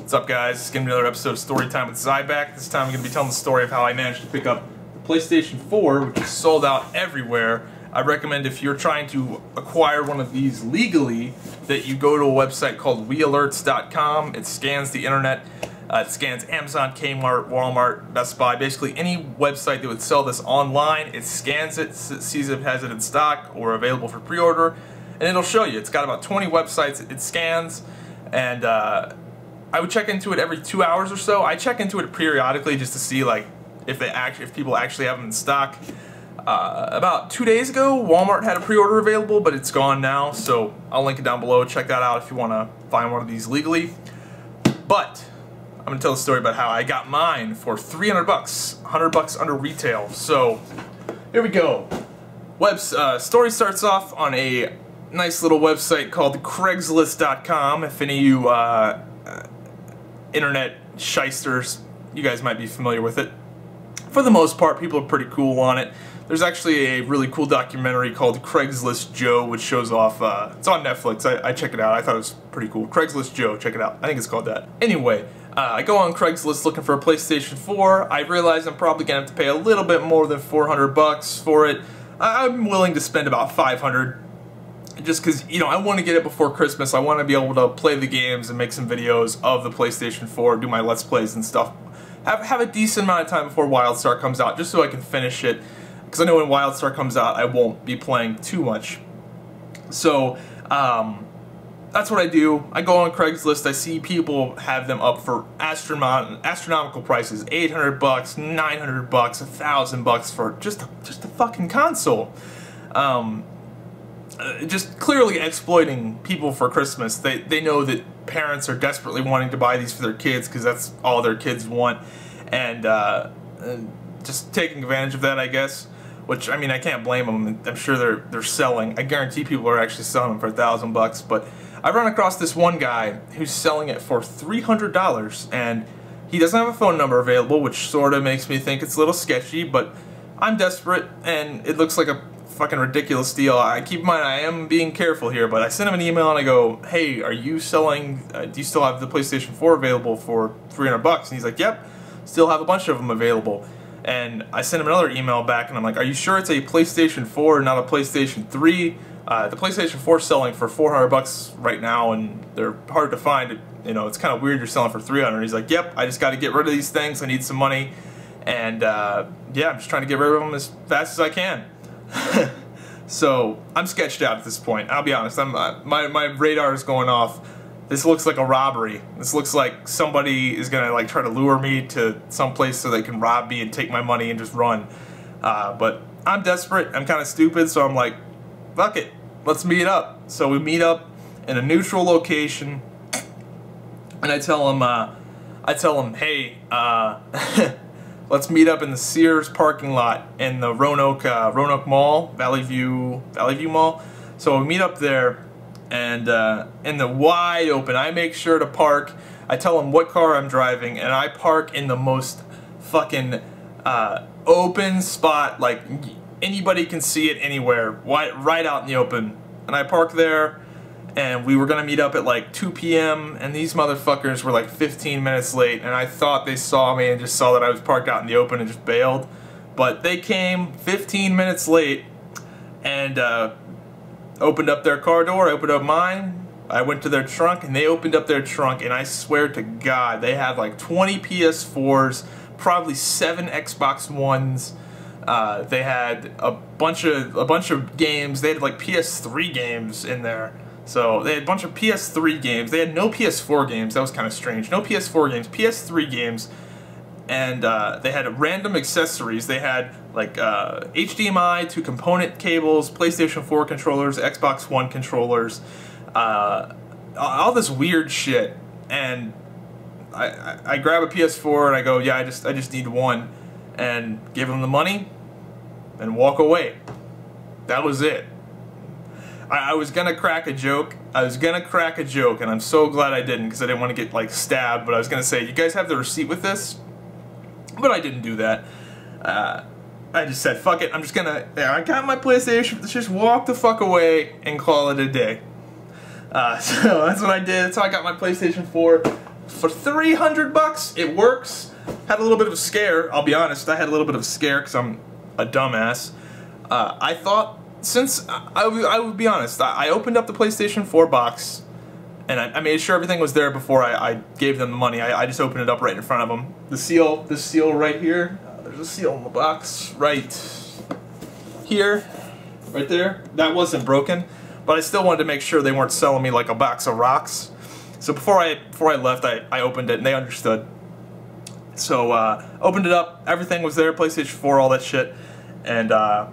What's up, guys? It's going to be another episode of Storytime with Zyback. This time I'm going to be telling the story of how I managed to pick up the PlayStation 4, which is sold out everywhere. I recommend if you're trying to acquire one of these legally that you go to a website called wealerts.com. It scans the internet. It scans Amazon, Kmart, Walmart, Best Buy, basically any website that would sell this online. It scans it, sees if it has it in stock or available for pre-order, and it'll show you. It's got about 20 websites it scans, and I would check into it every 2 hours or so. I check into it periodically just to see like if people actually have them in stock. About 2 days ago, Walmart had a pre-order available, but it's gone now, so I'll link it down below. Check that out if you want to find one of these legally. But I'm going to tell the story about how I got mine for 300 bucks, 100 bucks under retail. So here we go. Story starts off on a nice little website called Craigslist.com. If any of you internet shysters, you guys might be familiar with it. For the most part, people are pretty cool on it. There's actually a really cool documentary called Craigslist Joe, which shows off, it's on Netflix. I check it out. I thought it was pretty cool. Craigslist Joe, check it out. I think it's called that. Anyway, I go on Craigslist looking for a PlayStation 4. I realize I'm probably going to have to pay a little bit more than 400 bucks for it. I'm willing to spend about 500. Just because, you know, I want to get it before Christmas. I want to be able to play the games and make some videos of the PlayStation 4, do my Let's Plays and stuff. Have a decent amount of time before WildStar comes out, just so I can finish it. Because I know when WildStar comes out, I won't be playing too much. So, that's what I do. I go on Craigslist, I see people have them up for astronomical prices. 800 bucks, 900 bucks, 1,000 bucks for just a fucking console. Just clearly exploiting people for Christmas. They know that parents are desperately wanting to buy these for their kids because that's all their kids want, and just taking advantage of that, I guess. Which, I mean, I can't blame them. I'm sure they're selling. I guarantee people are actually selling them for 1,000 bucks. But I run across this one guy who's selling it for $300, and he doesn't have a phone number available, which sort of makes me think it's a little sketchy. But I'm desperate, and it looks like a fucking ridiculous deal. I keep in mind I am being careful here, but I sent him an email and I go, hey, are you selling, do you still have the PlayStation 4 available for 300 bucks? And he's like, yep, still have a bunch of them available. And I sent him another email back and I'm like, are you sure it's a PlayStation 4 not a PlayStation 3? The PlayStation 4 is selling for 400 bucks right now, and they're hard to find. You know, it's kind of weird you're selling for 300. He's like, yep, I just got to get rid of these things. I need some money. And yeah, I'm just trying to get rid of them as fast as I can. So I'm sketched out at this point. I'll be honest. My radar is going off. This looks like a robbery. This looks like somebody is gonna like try to lure me to some place so they can rob me and take my money and just run. But I'm desperate. I'm kind of stupid, so I'm like, fuck it. Let's meet up. So we meet up in a neutral location, and I tell him, hey, let's meet up in the Sears parking lot in the Roanoke Mall, Valley View Mall. So we meet up there, and in the wide open, I make sure to park. I tell him what car I'm driving, and I park in the most fucking open spot, like anybody can see it anywhere, right out in the open. And I park there, and we were gonna meet up at like 2 p.m. and these motherfuckers were like 15 minutes late, and I thought they saw me and just saw that I was parked out in the open and just bailed. But they came 15 minutes late and opened up their car door, opened up mine. I went to their trunk and they opened up their trunk, and I swear to God, they had like 20 PS4s, probably 7 Xbox Ones. They had a bunch of games. They had like PS3 games in there. So they had a bunch of PS3 games. They had no PS4 games. That was kind of strange. No PS4 games, PS3 games. And they had random accessories. They had like HDMI to component cables, PlayStation 4 controllers, Xbox One controllers, all this weird shit. And I grab a PS4 and I go, yeah, I just need one, and give them the money and walk away. That was it. I was gonna crack a joke. And I'm so glad I didn't, because I didn't want to get like stabbed. But I was gonna say, you guys have the receipt with this? But I didn't do that. I just said, fuck it. I'm just gonna. I got my PlayStation. Let's just walk the fuck away and call it a day. So that's what I did. That's how I got my PlayStation 4. for 300 bucks, it works. Had a little bit of a scare, I'll be honest. I had a little bit of a scare because I'm a dumbass. I thought, since, I would be honest, I opened up the PlayStation 4 box, and I made sure everything was there before I gave them the money. I just opened it up right in front of them. This seal right here, there's a seal in the box right here, right there. That wasn't broken, but I still wanted to make sure they weren't selling me like a box of rocks. So before I left, I opened it, and they understood. So opened it up, everything was there, PlayStation 4, all that shit, and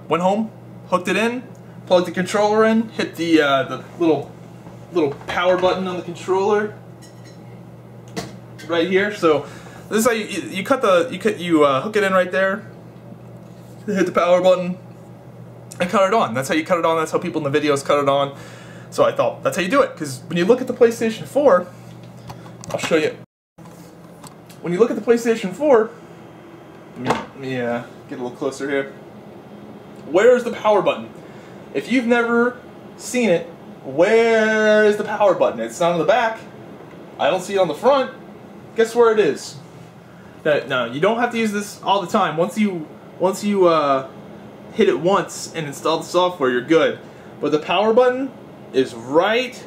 went home, hooked it in, plugged the controller in, hit the little power button on the controller right here. So this is how you hook it in right there, hit the power button, and cut it on. That's how you cut it on. That's how people in the videos cut it on. So I thought that's how you do it, because when you look at the PlayStation 4, I'll show you. When you look at the PlayStation 4, let me get a little closer here. Where is the power button? If you've never seen it, where is the power button? It's not on the back. I don't see it on the front. Guess where it is? No, you don't have to use this all the time. Once you hit it once and install the software, you're good. But the power button is right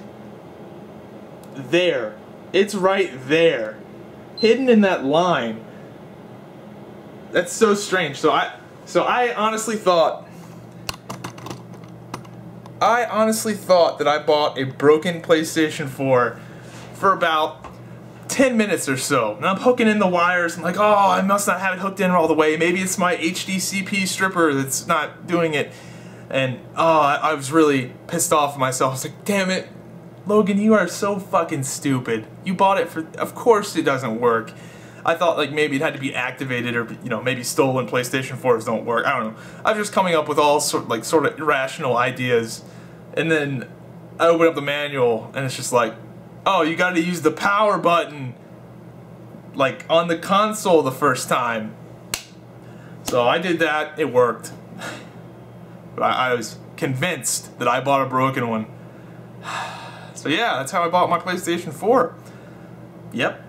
there. It's right there, hidden in that line. That's so strange. So I honestly thought that I bought a broken PlayStation 4 for about 10 minutes or so. And I'm hooking in the wires. I'm like, oh, I must not have it hooked in all the way. Maybe it's my HDCP stripper that's not doing it. And oh, I was really pissed off at myself. I was like, damn it, Logan, you are so fucking stupid. You bought it for, of course it doesn't work. I thought like maybe it had to be activated, or maybe stolen PlayStation 4s don't work. I don't know. I was just coming up with all sort of irrational ideas, and then I open up the manual and it's just like, oh, you got to use the power button like on the console the first time. So I did that. It worked. But I was convinced that I bought a broken one. So yeah, that's how I bought my PlayStation 4. Yep.